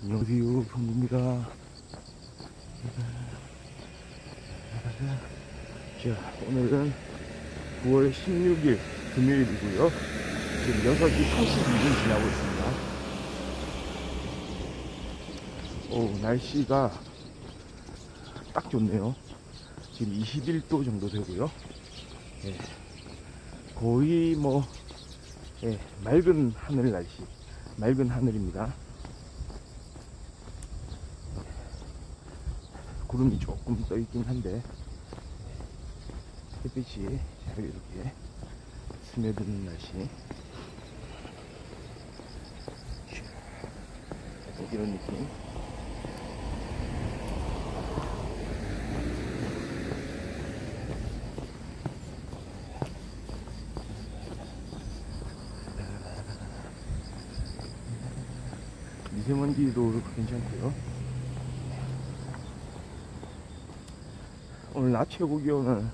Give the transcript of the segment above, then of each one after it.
안녕하세요, 성입니다. 자, 오늘은 9월 16일 금요일이고요. 지금 6시 82분 지나고 있습니다. 날씨가 딱 좋네요. 지금 21도 정도 되고요. 거의 맑은 하늘 날씨, 맑은 하늘입니다. 구름이 조금 떠 있긴 한데 햇빛이 잘 이렇게 스며드는 날씨. 이런 느낌. 미세먼지도 괜찮고요. 오늘 낮 최고 기온은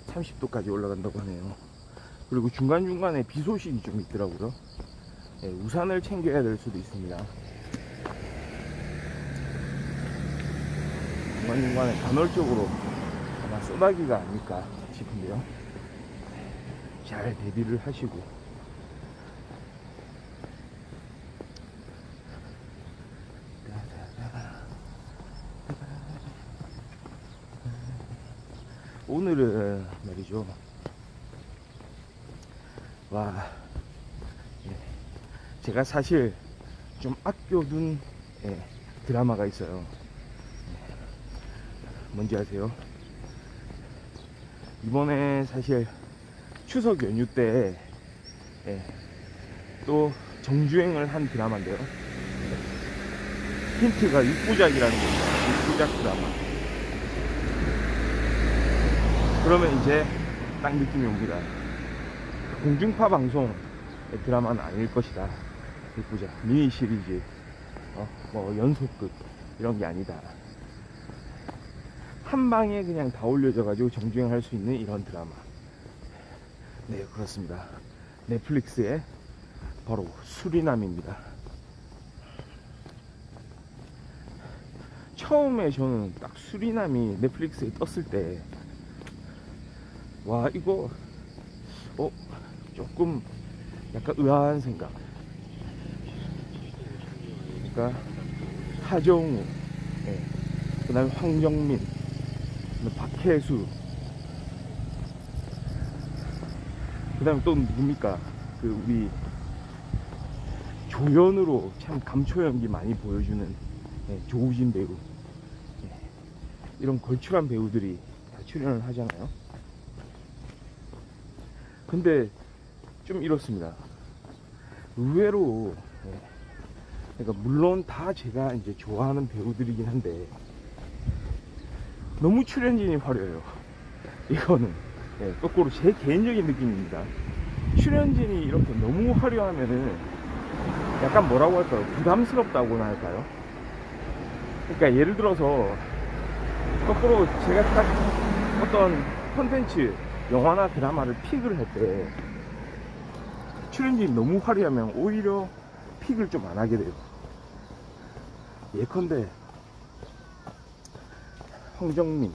30도까지 올라간다고 하네요. 그리고 중간중간에 비 소식이 좀 있더라고요. 우산을 챙겨야 될 수도 있습니다. 중간중간에 간헐적으로 아마 쏘나기가 아닐까 싶은데요. 잘 대비를 하시고. 오늘은 말이죠, 제가 사실 좀 아껴둔 드라마가 있어요. 뭔지 아세요? 이번에 사실 추석 연휴 때 또 정주행을 한 드라마인데요. 힌트가 육부작이라는 겁니다. 육부작 드라마. 그러면 이제 딱 느낌이 옵니다. 공중파 방송 드라마는 아닐 것이다. 육부작 미니 시리즈, 연속극 이런 게 아니다. 한 방에 그냥 다 올려져 가지고 정주행 할 수 있는 이런 드라마. 네, 그렇습니다. 넷플릭스의 바로 수리남입니다. 처음에 저는 딱 수리남이 넷플릭스에 떴을 때 이거 조금 약간 의아한 생각. 그러니까 하정우, 그 다음에 황정민, 박혜수, 그 다음에 또 누굽니까? 우리 조연으로 참 감초 연기 많이 보여주는 조우진 배우. 이런 걸출한 배우들이 다 출연을 하잖아요. 근데 좀 이렇습니다. 의외로, 그러니까 물론 다 제가 이제 좋아하는 배우들이긴 한데 너무 출연진이 화려해요. 이거는 거꾸로 제 개인적인 느낌입니다. 출연진이 이렇게 너무 화려하면은 약간 뭐라고 할까요? 부담스럽다고나 할까요? 그러니까 예를 들어서 거꾸로 제가 딱 어떤 콘텐츠, 영화나 드라마를 픽을 할 때 출연진이 너무 화려하면 오히려 픽을 좀 안 하게 돼요. 예컨대 황정민,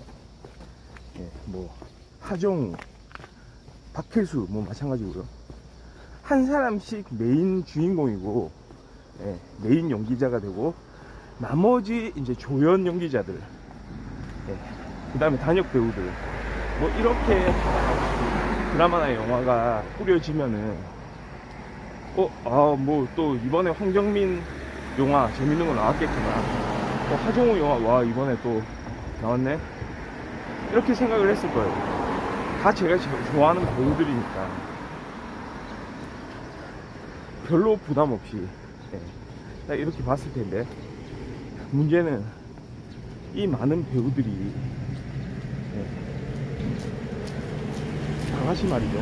하정우, 박혜수 마찬가지고요. 한 사람씩 메인 주인공이고 메인 연기자가 되고 나머지 이제 조연 연기자들, 그 다음에 단역 배우들 이렇게 드라마나 영화가 꾸려지면은 또 이번에 황정민 영화 재밌는 거 나왔겠구나, 하정우 영화 이번에 또 나왔네, 이렇게 생각을 했을 거예요. 다 제가 좋아하는 배우들이니까 별로 부담 없이 딱 이렇게 봤을 텐데, 문제는 이 많은 배우들이 다같이 말이죠,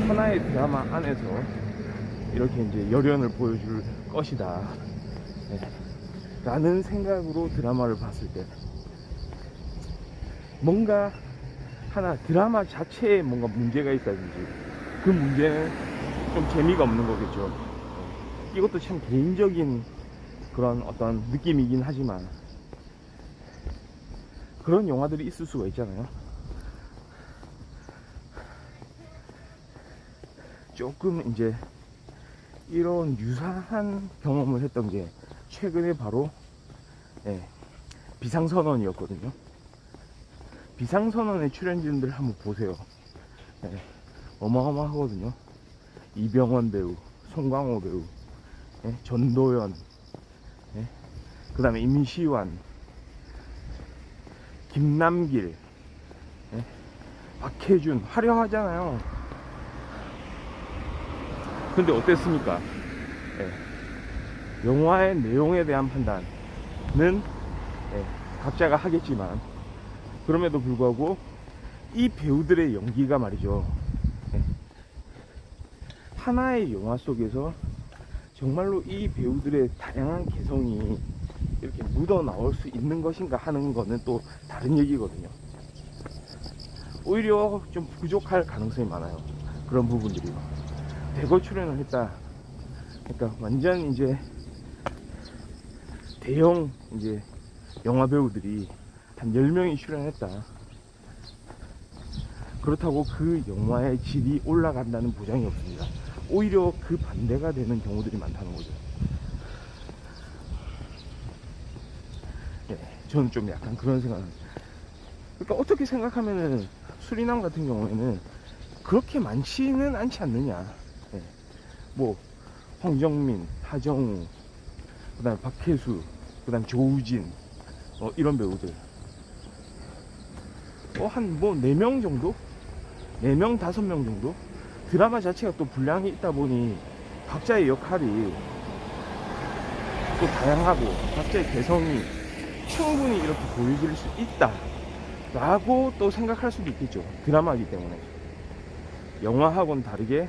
하나의 드라마 안에서 이렇게 이제 열연을 보여줄 것이다 라는 생각으로 드라마를 봤을 때 뭔가 하나 드라마 자체에 뭔가 문제가 있다든지, 그 문제는 좀 재미가 없는 거겠죠. 이것도 참 개인적인 그런 어떤 느낌이긴 하지만 그런 영화들이 있을 수가 있잖아요. 조금 이제 이런 유사한 경험을 했던 게 최근에 바로 비상선언이었거든요. 비상선언의 출연진들 한번 보세요. 어마어마하거든요. 이병헌 배우, 송강호 배우, 전도연, 그 다음에 임시완, 김남길, 박해준, 화려하잖아요. 근데 어땠습니까? 영화의 내용에 대한 판단은 각자가 하겠지만, 그럼에도 불구하고 이 배우들의 연기가 말이죠, 하나의 영화 속에서 정말로 이 배우들의 다양한 개성이 이렇게 묻어 나올 수 있는 것인가 하는 거는 또 다른 얘기거든요. 오히려 좀 부족할 가능성이 많아요. 그런 부분들이 대거 출연을 했다. 그러니까 완전 이제 대형 이제 영화 배우들이 한 10명이 출연했다. 그렇다고 그 영화의 질이 올라간다는 보장이 없습니다. 오히려 그 반대가 되는 경우들이 많다는 거죠. 저는 좀 약간 그런 생각을. 그러니까 어떻게 생각하면은 수리남 같은 경우에는 그렇게 많지는 않지 않느냐. 뭐 황정민, 하정우, 그 다음에 박혜수, 그 다음에 조우진, 이런 배우들 한 4명 정도? 4명, 5명 정도? 드라마 자체가 또 분량이 있다 보니 각자의 역할이 또 다양하고 각자의 개성이 충분히 이렇게 보여질 수 있다 라고 또 생각할 수도 있겠죠. 드라마이기 때문에. 영화하고는 다르게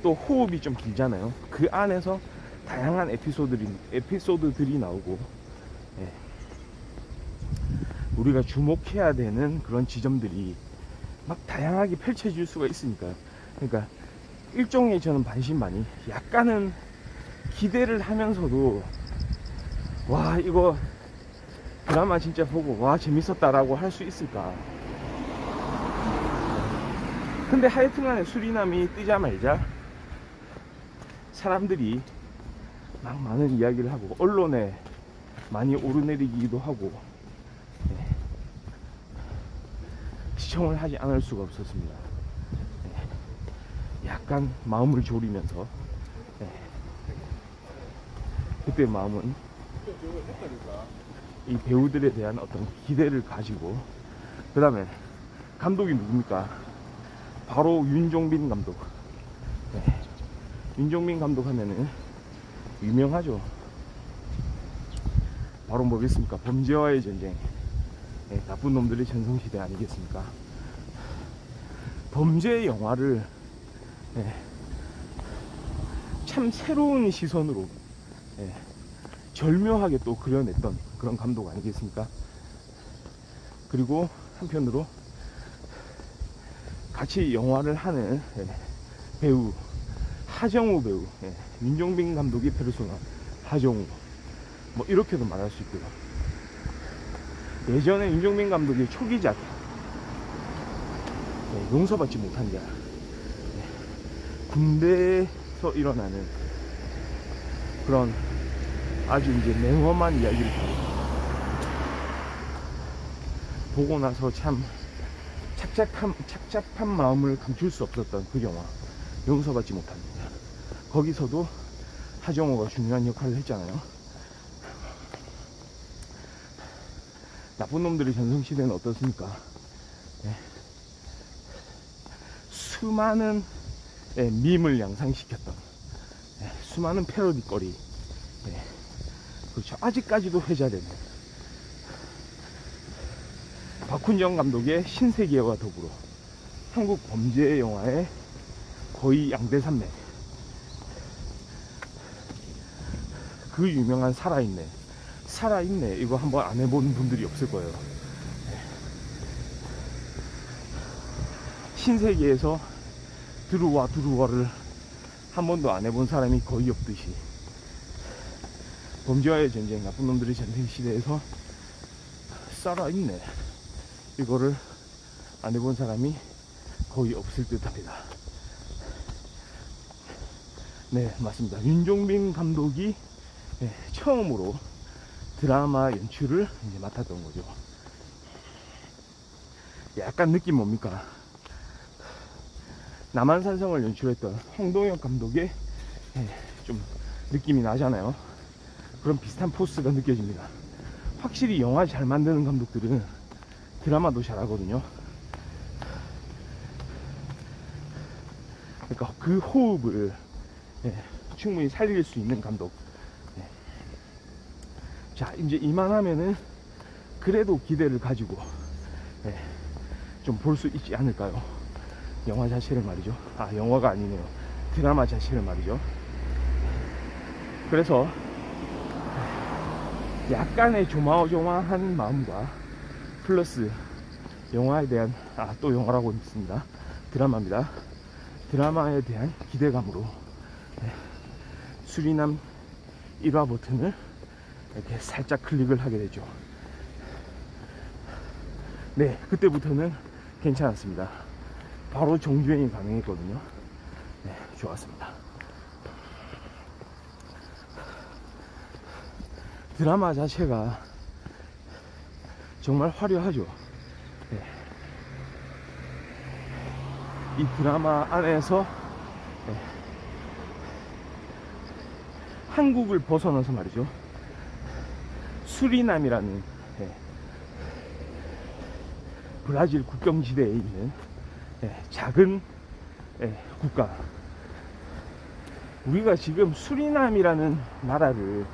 또 호흡이 좀 길잖아요. 그 안에서 다양한 에피소드들이 나오고, 우리가 주목해야 되는 그런 지점들이 막 다양하게 펼쳐질 수가 있으니까. 그러니까 일종의 저는 반신반의, 약간은 기대를 하면서도 와 이거 드라마 진짜 보고 와 재밌었다라고 할 수 있을까. 근데 하여튼간에 수리남이 뜨자마자 사람들이 막 많은 이야기를 하고 언론에 많이 오르내리기도 하고, 시청을 하지 않을 수가 없었습니다. 약간 마음을 졸이면서, 그때 마음은 이 배우들에 대한 어떤 기대를 가지고, 그 다음에 감독이 누굽니까? 바로 윤종빈 감독. 윤종빈 감독 하면은 유명하죠. 바로 뭐겠습니까? 범죄와의 전쟁, 나쁜 놈들의 전성시대 아니겠습니까? 범죄 영화를 참 새로운 시선으로 절묘하게 또 그려냈던 그런 감독 아니겠습니까? 그리고 한편으로 같이 영화를 하는 배우 하정우 배우, 윤종빈 감독의 페르소나 하정우, 뭐 이렇게도 말할 수 있고요. 예전에 윤종빈 감독의 초기작 용서받지 못한 자, 군대에서 일어나는 그런 아주 이제 냉엄한 이야기를 보고 나서 참 착잡한 마음을 감출 수 없었던 그 영화 용서받지 못합니다. 거기서도 하정우가 중요한 역할을 했잖아요. 나쁜 놈들의 전성시대는 어떻습니까? 수많은 밈을 양상시켰던 수많은 패러디거리, 그렇죠. 아직까지도 회자되는 박훈정 감독의 신세계와 더불어 한국 범죄 영화의 거의 양대산맥, 그 유명한 살아있네 이거 한번 안 해본 분들이 없을 거예요. 신세계에서 드루와를 한 번도 안 해본 사람이 거의 없듯이 범죄와의 전쟁, 나쁜 놈들의 전쟁 시대에서 살아있네. 이거를 안 해본 사람이 거의 없을 듯 합니다. 네, 맞습니다. 윤종빈 감독이 처음으로 드라마 연출을 이제 맡았던 거죠. 약간 느낌 뭡니까? 남한산성을 연출했던 홍동혁 감독의 좀 느낌이 나잖아요. 그런 비슷한 포스가 느껴집니다. 확실히 영화 잘 만드는 감독들은 드라마도 잘하거든요. 그러니까 그 호흡을 충분히 살릴 수 있는 감독. 자, 이제 이만하면은 그래도 기대를 가지고 좀 볼 수 있지 않을까요? 영화 자체를 말이죠. 아, 영화가 아니네요. 드라마 자체를 말이죠. 그래서 약간의 조마조마한 마음과 플러스 영화에 대한, 또 영화라고 있습니다. 드라마입니다. 드라마에 대한 기대감으로 수리남 1화 버튼을 이렇게 살짝 클릭을 하게 되죠. 네, 그때부터는 괜찮았습니다. 바로 정주행이 가능했거든요. 네, 좋았습니다. 드라마 자체가 정말 화려하죠. 네. 이 드라마 안에서 한국을 벗어나서 말이죠, 수리남이라는 브라질 국경지대에 있는 작은 국가, 우리가 지금 수리남이라는 나라를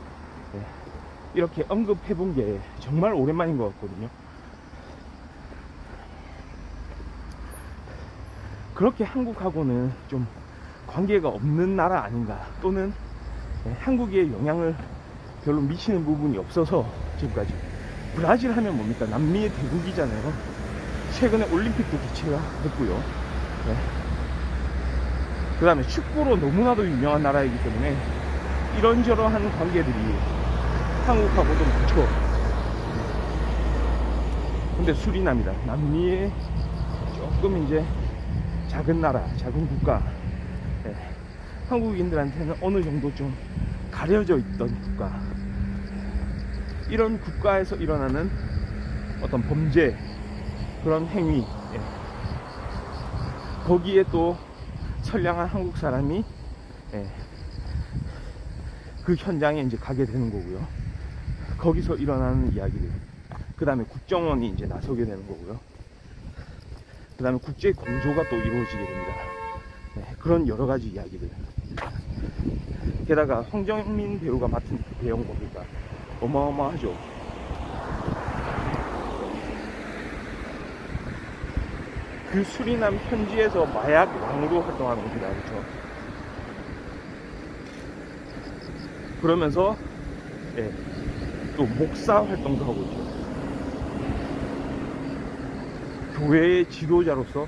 이렇게 언급해 본 게 정말 오랜만인 것 같거든요. 그렇게 한국하고는 좀 관계가 없는 나라 아닌가, 또는 한국에 영향을 별로 미치는 부분이 없어서 지금까지. 브라질 하면 뭡니까? 남미의 대국이잖아요. 최근에 올림픽도 개최가 됐고요. 그 다음에 축구로 너무나도 유명한 나라이기 때문에 이런저런한 관계들이 한국하고도 많죠. 근데 수리남이다, 남미의 조금 이제 작은 나라, 작은 국가, 한국인들한테는 어느 정도 좀 가려져 있던 국가, 이런 국가에서 일어나는 어떤 범죄, 그런 행위, 거기에 또 선량한 한국 사람이 그 현장에 이제 가게 되는 거고요. 거기서 일어나는 이야기들, 그 다음에 국정원이 이제 나서게 되는 거고요. 그 다음에 국제 공조가 또 이루어지게 됩니다. 그런 여러 가지 이야기들. 게다가 황정민 배우가 맡은 배경 뭡니까? 어마어마하죠. 그 수리남 현지에서 마약 왕으로 활동하는 겁니다. 그렇죠? 그러면서 또 목사 활동도 하고 있죠. 교회의 지도자로서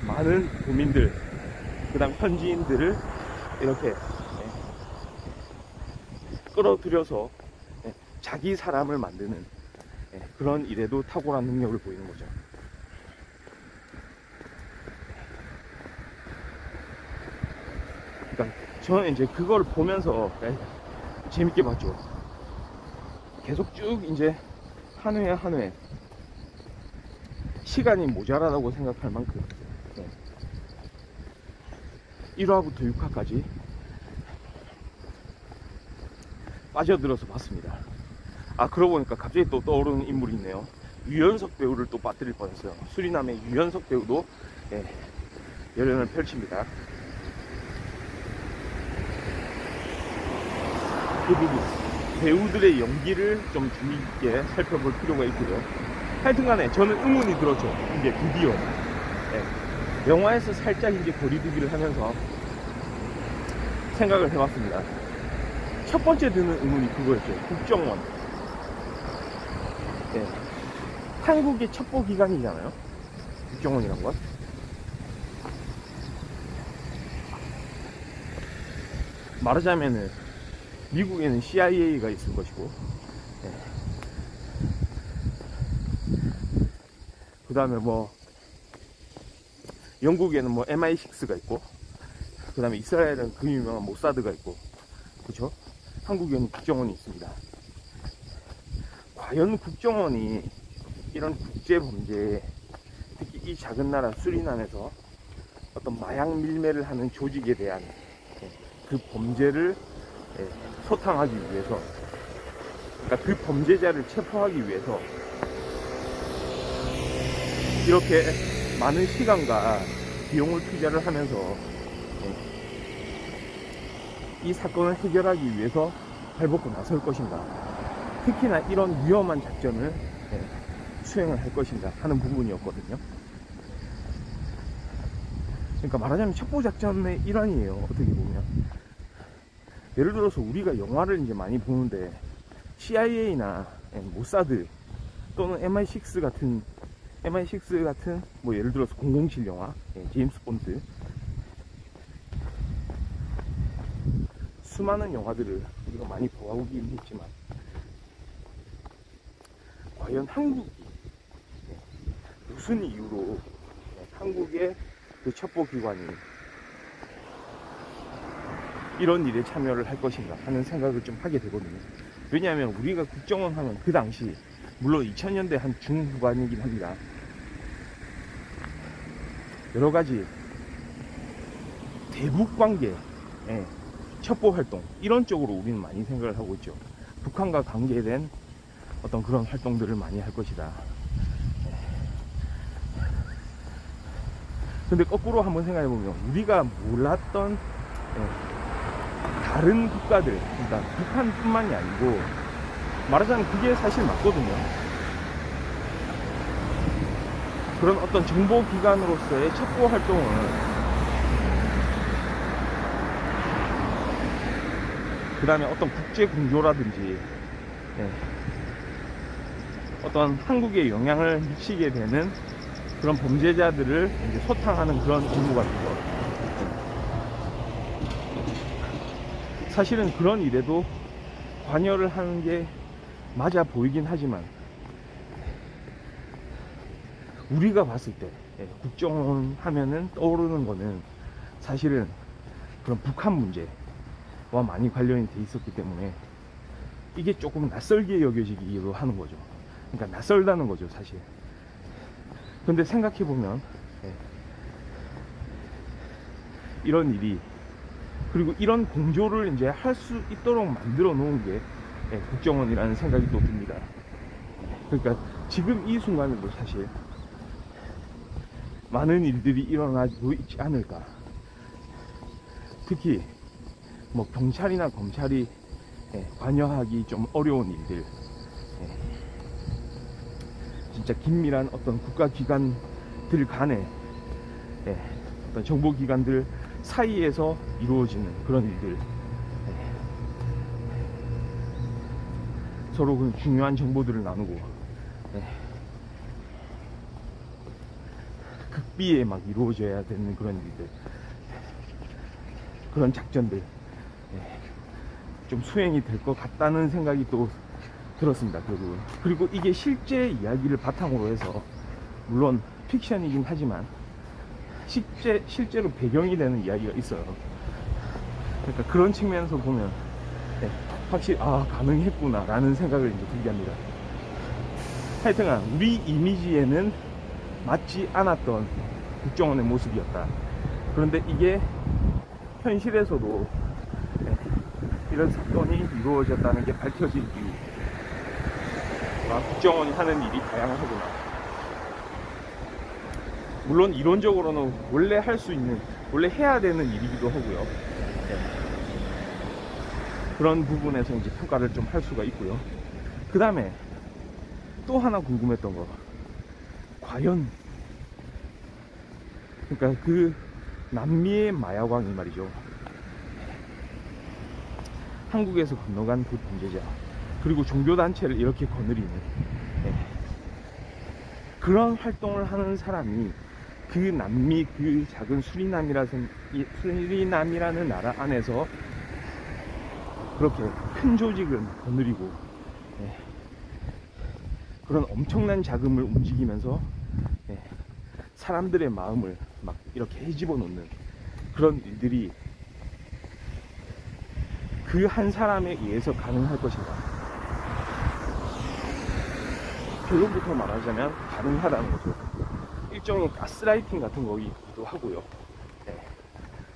많은 도민들, 그 다음 현지인들을 이렇게 끌어들여서 자기 사람을 만드는 그런 일에도 탁월한 능력을 보이는 거죠. 그러니까 저는 이제 그걸 보면서 재밌게 봤죠. 계속 쭉 이제 한 회 한 회 시간이 모자라다고 생각할 만큼 1화부터 6화까지 빠져들어서 봤습니다. 그러고 보니까 갑자기 또 떠오르는 인물이 있네요. 유연석 배우를 또 빠뜨릴 뻔했어요. 수리남의 유연석 배우도 열연을 펼칩니다. 그 부분, 배우들의 연기를 좀 주의깊게 살펴볼 필요가 있고요. 하여튼간에 저는 의문이 들었죠. 이제 드디어 영화에서 살짝 이제 거리두기를 하면서 생각을 해봤습니다. 첫 번째 드는 의문이 그거였죠. 국정원. 한국의 첩보기관이잖아요, 국정원이란 건. 말하자면은 미국에는 CIA가 있을 것이고, 그 다음에 뭐 영국에는 뭐 MI6가 있고, 그 다음에 이스라엘은 그 유명한 모사드가 있고, 그쵸? 한국에는 국정원이 있습니다. 과연 국정원이 이런 국제범죄에, 특히 이 작은 나라 수리남에서 어떤 마약 밀매를 하는 조직에 대한 그 범죄를 소탕하기 위해서, 그러니까 그 범죄자를 체포하기 위해서 이렇게 많은 시간과 비용을 투자를 하면서 이 사건을 해결하기 위해서 발벗고 나설 것인가, 특히나 이런 위험한 작전을 수행을 할 것인가 하는 부분이었거든요. 그러니까 말하자면 첩보작전의 일환이에요, 어떻게 보면. 예를 들어서 우리가 영화를 이제 많이 보는데 CIA나 모사드 또는 MI6 같은 뭐 예를 들어서 007 영화, 제임스 본드, 수많은 영화들을 우리가 많이 보아오긴 했지만, 과연 한국이 무슨 이유로 한국의 그 첩보기관이 이런 일에 참여를 할 것인가 하는 생각을 좀 하게 되거든요. 왜냐하면 우리가 국정원 하면 그 당시, 물론 2000년대 한 중후반이긴 합니다, 여러가지 대북관계, 첩보활동 이런 쪽으로 우리는 많이 생각을 하고 있죠. 북한과 관계된 어떤 그런 활동들을 많이 할 것이다. 근데 거꾸로 한번 생각해보면 우리가 몰랐던 다른 국가들, 그러니까 북한뿐만이 아니고, 말하자면 그게 사실 맞거든요. 그런 어떤 정보기관으로서의 첩보활동을 그 다음에 어떤 국제공조라든지 어떤 한국에 영향을 미치게 되는 그런 범죄자들을 이제 소탕하는 그런 임무 같은 거, 사실은 그런 일에도 관여를 하는 게 맞아 보이긴 하지만, 우리가 봤을 때 국정원 하면은 떠오르는 거는 사실은 그런 북한 문제와 많이 관련이 돼 있었기 때문에 이게 조금 낯설게 여겨지기도 하는 거죠. 그러니까 낯설다는 거죠, 사실. 근데 생각해보면 이런 일이, 그리고 이런 공조를 이제 할 수 있도록 만들어 놓은 게 국정원이라는 생각이 또 듭니다. 그러니까 지금 이 순간에도 사실 많은 일들이 일어나고 있지 않을까. 특히 뭐 경찰이나 검찰이 관여하기 좀 어려운 일들, 진짜 긴밀한 어떤 국가기관들 간의 어떤 정보기관들 사이에서 이루어지는 그런 일들, 서로 그 중요한 정보들을 나누고 극비에 막 이루어져야 되는 그런 일들, 그런 작전들 좀 수행이 될 것 같다는 생각이 또 들었습니다, 결국은. 그리고 이게 실제 이야기를 바탕으로 해서, 물론 픽션이긴 하지만 실제로 배경이 되는 이야기가 있어요. 그러니까 그런 측면에서 보면 확실히 가능했구나 라는 생각을 이제 들게 합니다. 하여튼간 우리 이미지에는 맞지 않았던 국정원의 모습이었다. 그런데 이게 현실에서도 이런 사건이 이루어졌다는 게 밝혀진 이유, 국정원이 하는 일이 다양하구나. 물론 이론적으로는 원래 할 수 있는, 원래 해야 되는 일이기도 하고요. 그런 부분에서 이제 평가를 좀 할 수가 있고요. 그 다음에 또 하나 궁금했던 거, 과연 그러니까 그 남미의 마약왕이 말이죠, 한국에서 건너간 그 범죄자, 그리고 종교단체를 이렇게 거느리는 그런 활동을 하는 사람이 그 남미, 그 작은 수리남이라는 나라 안에서 그렇게 큰 조직은 거느리고 그런 엄청난 자금을 움직이면서 사람들의 마음을 막 이렇게 헤집어 놓는 그런 일들이 그 한 사람에 의해서 가능할 것인가? 결론부터 말하자면 가능하다는 거죠. 일종의 가스라이팅 같은 거기도 하고요.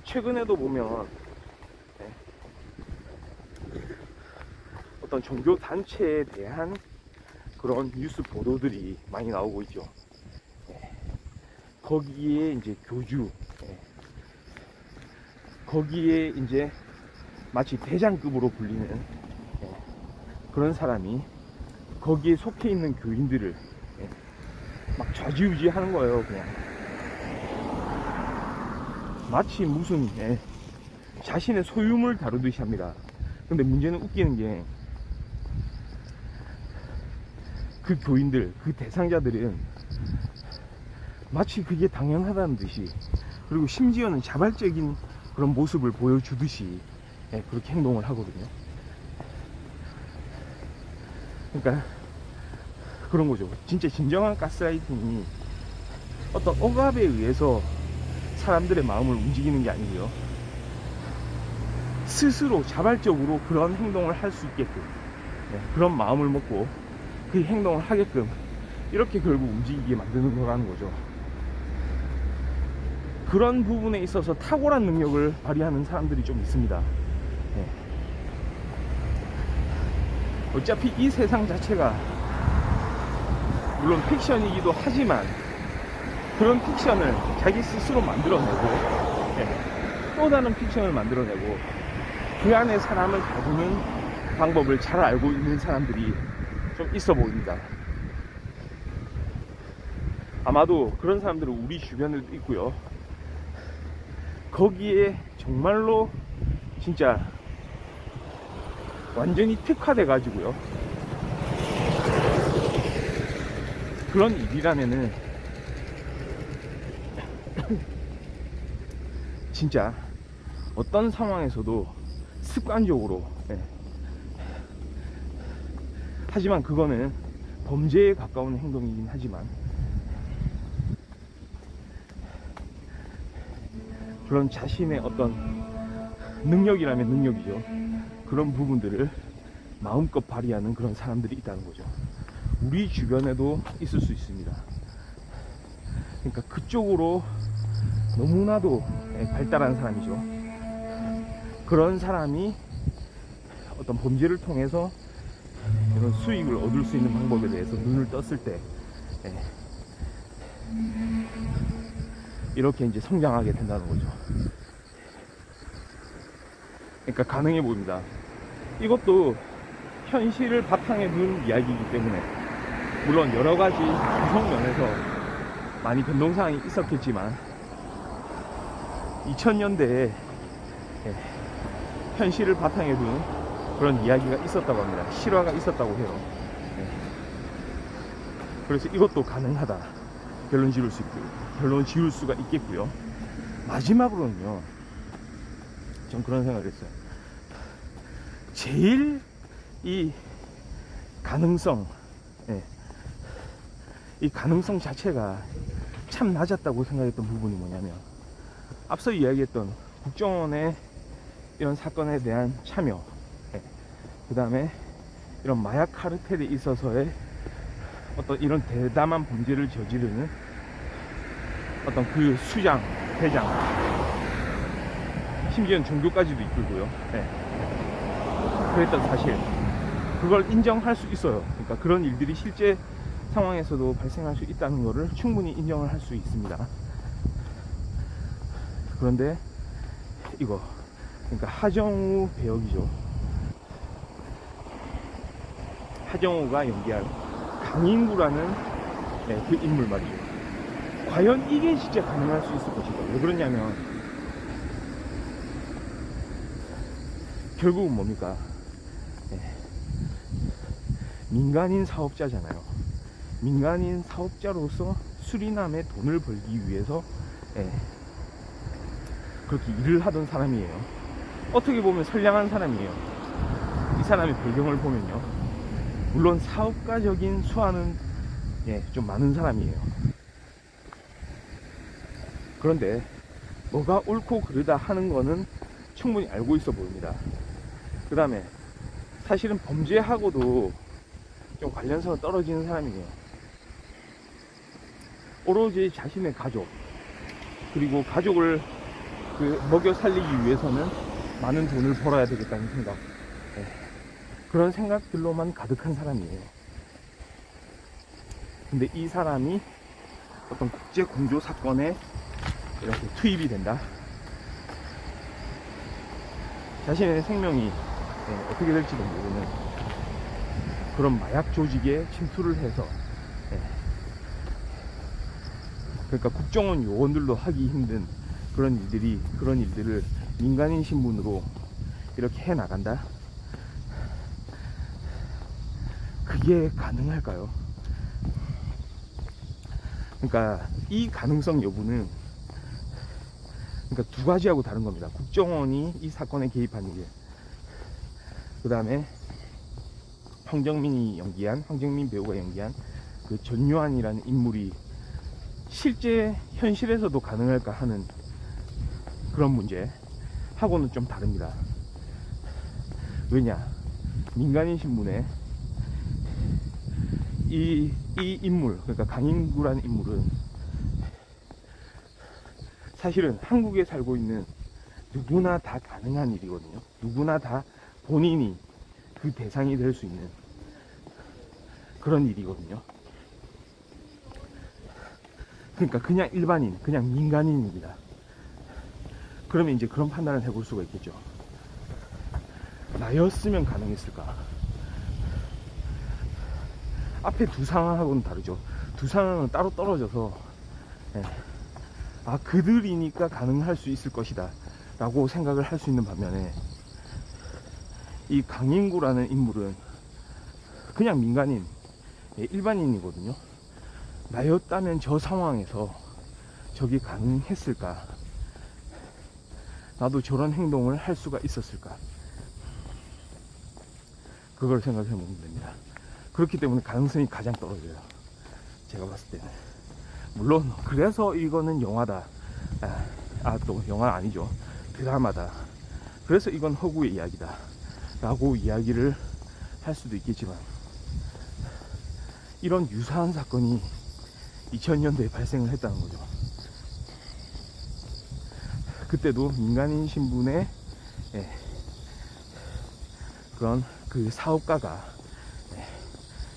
최근에도 보면 어떤 종교 단체에 대한 그런 뉴스 보도들이 많이 나오고 있죠. 거기에 이제 교주, 거기에 이제 마치 대장급으로 불리는 그런 사람이 거기에 속해 있는 교인들을 막 좌지우지 하는 거예요. 그냥 마치 무슨 자신의 소유물 다루듯이 합니다. 근데 문제는 웃기는 게 그 교인들, 그 대상자들은 마치 그게 당연하다는 듯이, 그리고 심지어는 자발적인 그런 모습을 보여주듯이 그렇게 행동을 하거든요. 그러니까 그런 거죠. 진짜 진정한 가스라이팅이 어떤 억압에 의해서 사람들의 마음을 움직이는 게 아니고요, 스스로 자발적으로 그런 행동을 할 수 있게끔, 그런 마음을 먹고 그 행동을 하게끔 이렇게 결국 움직이게 만드는 거라는 거죠. 그런 부분에 있어서 탁월한 능력을 발휘하는 사람들이 좀 있습니다. 어차피 이 세상 자체가 물론 픽션이기도 하지만 그런 픽션을 자기 스스로 만들어내고 또 다른 픽션을 만들어내고 그 안에 사람을 다루는 방법을 잘 알고 있는 사람들이 좀 있어 보입니다. 아마도 그런 사람들은 우리 주변에도 있고요. 거기에 정말로 진짜 완전히 특화돼 가지고요, 그런 일이라면은 진짜 어떤 상황에서도 습관적으로, 하지만 그거는 범죄에 가까운 행동이긴 하지만 그런 자신의 어떤 능력이라면 능력이죠. 그런 부분들을 마음껏 발휘하는 그런 사람들이 있다는 거죠. 우리 주변에도 있을 수 있습니다. 그러니까 그쪽으로 너무나도 발달한 사람이죠. 그런 사람이 어떤 범죄를 통해서 이런 수익을 얻을 수 있는 방법에 대해서 눈을 떴을 때 이렇게 이제 성장하게 된다는 거죠. 그러니까 가능해 보입니다. 이것도 현실을 바탕에 둔 이야기이기 때문에 물론 여러 가지 구성 면에서 많이 변동사항이 있었겠지만 2000년대에 현실을 바탕에 둔 그런 이야기가 있었다고 합니다. 실화가 있었다고 해요. 그래서 이것도 가능하다, 결론 지을 수가 있겠고요. 마지막으로는요, 전 그런 생각을 했어요. 제일 이 가능성, 이 가능성 자체가 참 낮았다고 생각했던 부분이 뭐냐면, 앞서 이야기했던 국정원의 이런 사건에 대한 참여, 그 다음에 이런 마약 카르텔에 있어서의 어떤 이런 대담한 범죄를 저지르는 어떤 그 수장, 대장, 심지어는 종교까지도 이끌고요. 그랬던 사실, 그걸 인정할 수 있어요. 그러니까 그런 일들이 실제 상황에서도 발생할 수 있다는 것을 충분히 인정을 할 수 있습니다. 그런데 이거, 그러니까 하정우 배역이죠. 하정우가 연기할 강인구라는 그 인물 말이죠. 과연 이게 진짜 가능할 수 있을 것인가. 왜 그러냐면 결국은 뭡니까? 민간인 사업자잖아요. 민간인 사업자로서 수리남에 돈을 벌기 위해서 그렇게 일을 하던 사람이에요. 어떻게 보면 선량한 사람이에요. 이 사람의 배경을 보면요, 물론 사업가적인 수완은 좀 많은 사람이에요. 그런데 뭐가 옳고 그르다 하는 거는 충분히 알고 있어 보입니다. 그 다음에 사실은 범죄하고도 좀 관련성은 떨어지는 사람이에요. 오로지 자신의 가족, 그리고 가족을 먹여 살리기 위해서는 많은 돈을 벌어야 되겠다는 생각, 그런 생각들로만 가득한 사람이에요. 근데 이 사람이 어떤 국제 공조 사건에 이렇게 투입이 된다. 자신의 생명이 어떻게 될지도 모르는 그런 마약 조직에 침투를 해서, 그러니까 국정원 요원들도 하기 힘든 그런 일들을 민간인 신분으로 이렇게 해 나간다. 그게 가능할까요? 그러니까 이 가능성 여부는, 그러니까 두 가지하고 다른 겁니다. 국정원이 이 사건에 개입한 일, 그 다음에 황정민 배우가 연기한 그 전요한이라는 인물이 실제 현실에서도 가능할까 하는 그런 문제 하고는 좀 다릅니다. 왜냐, 민간인 신분에 이 인물, 그러니까 강인구라는 인물은 사실은 한국에 살고 있는 누구나 다 가능한 일이거든요. 누구나 다 본인이 그 대상이 될 수 있는 그런 일이거든요. 그러니까 그냥 일반인, 그냥 민간인입니다. 그러면 이제 그런 판단을 해볼 수가 있겠죠. 나였으면 가능했을까? 앞에 두 상황하고는 다르죠. 두 상황은 따로 떨어져서 그들이니까 가능할 수 있을 것이다 라고 생각을 할 수 있는 반면에, 이 강인구라는 인물은 그냥 민간인, 일반인이거든요. 나였다면 저 상황에서 저게 가능했을까? 나도 저런 행동을 할 수가 있었을까? 그걸 생각해 보면 됩니다. 그렇기 때문에 가능성이 가장 떨어져요, 제가 봤을 때는. 물론 그래서 이거는 영화다, 또 영화 아니죠, 드라마다, 그래서 이건 허구의 이야기다 라고 이야기를 할 수도 있겠지만, 이런 유사한 사건이 2000년대에 발생을 했다는 거죠. 그때도 민간인 신분의 그런 그 사업가가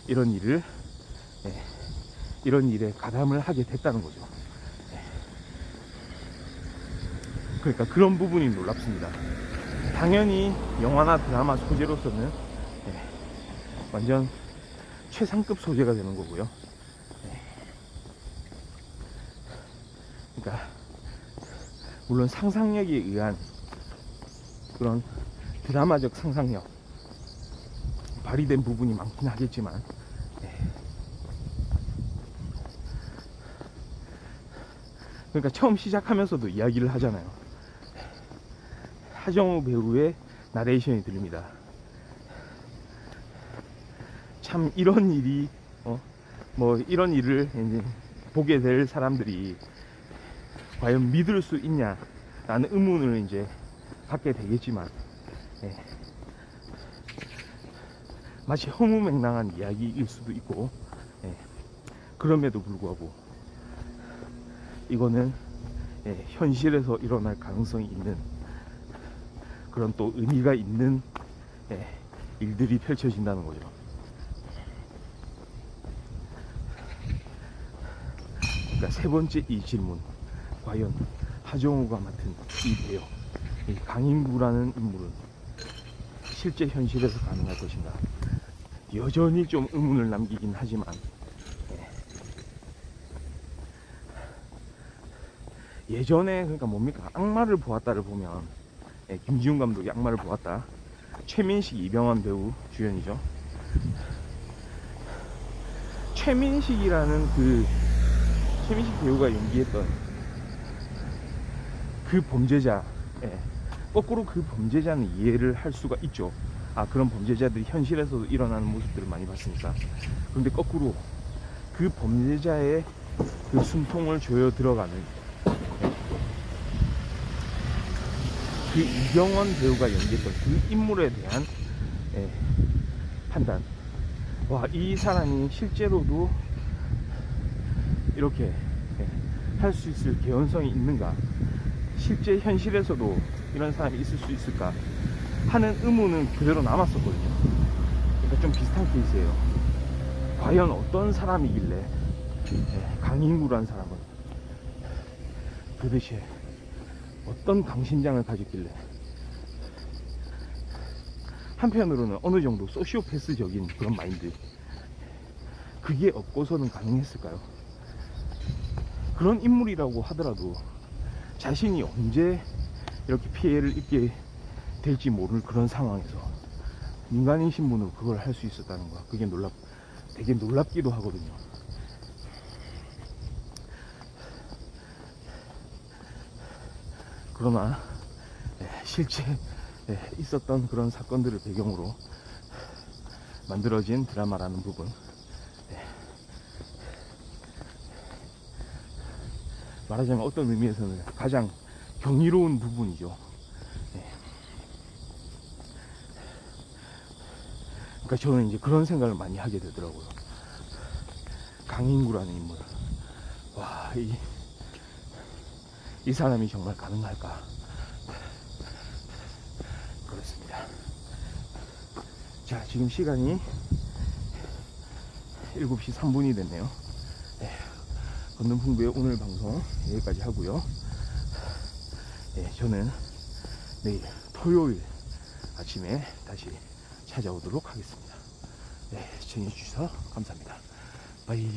이런 일에 가담을 하게 됐다는 거죠. 그러니까 그런 부분이 놀랍습니다. 당연히 영화나 드라마 소재로서는 완전 최상급 소재가 되는 거고요. 그러니까 물론 상상력에 의한 그런 드라마적 상상력 발휘된 부분이 많긴 하겠지만, 그러니까 처음 시작하면서도 이야기를 하잖아요. 하정우 배우의 나레이션이 들립니다. 참 이런 일이 이런 일을 이제 보게 될 사람들이 과연 믿을 수 있냐 라는 의문을 이제 갖게 되겠지만, 마치 허무맹랑한 이야기일 수도 있고, 그럼에도 불구하고 이거는 현실에서 일어날 가능성이 있는 그런 또 의미가 있는 일들이 펼쳐진다는 거죠. 그러니까 세 번째 이 질문, 과연 하정우가 맡은 이 배역, 이 강인구라는 인물은 실제 현실에서 가능할 것인가, 여전히 좀 의문을 남기긴 하지만, 예전에 그러니까 뭡니까, 악마를 보았다를 보면, 김지훈 감독이 악마를 보았다, 최민식, 이병헌 배우 주연이죠. 최민식이라는 최민식 배우가 연기했던 그 범죄자, 거꾸로 그 범죄자는 이해를 할 수가 있죠. 그런 범죄자들이 현실에서도 일어나는 모습들을 많이 봤으니까. 그런데 거꾸로 그 범죄자의 그 숨통을 조여 들어가는 그 이경원 배우가 연기했던 그 인물에 대한 판단. 와, 이 사람이 실제로도 이렇게 할 수 있을 개연성이 있는가, 실제 현실에서도 이런 사람이 있을 수 있을까 하는 의문은 그대로 남았었거든요. 그러니까 좀 비슷한 케이스예요. 과연 어떤 사람이길래 강인구라는 사람은 도대체 어떤 강심장을 가졌길래, 한편으로는 어느 정도 소시오패스적인 그런 마인드, 그게 없고서는 가능했을까요? 그런 인물이라고 하더라도 자신이 언제 이렇게 피해를 입게 될지 모를 그런 상황에서 민간인 신분으로 그걸 할 수 있었다는 거, 그게 되게 놀랍기도 하거든요. 그러나 실제 있었던 그런 사건들을 배경으로 만들어진 드라마라는 부분, 말하자면 어떤 의미에서는 가장 경이로운 부분이죠. 그러니까 저는 이제 그런 생각을 많이 하게 되더라고요. 강인구라는 인물, 와, 이 사람이 정말 가능할까? 그렇습니다. 자, 지금 시간이 7시 3분이 됐네요. 건능풍부의 오늘 방송 여기까지 하고요. 저는 내일 토요일 아침에 다시 찾아오도록 하겠습니다. 시청해주셔서 감사합니다. 바이.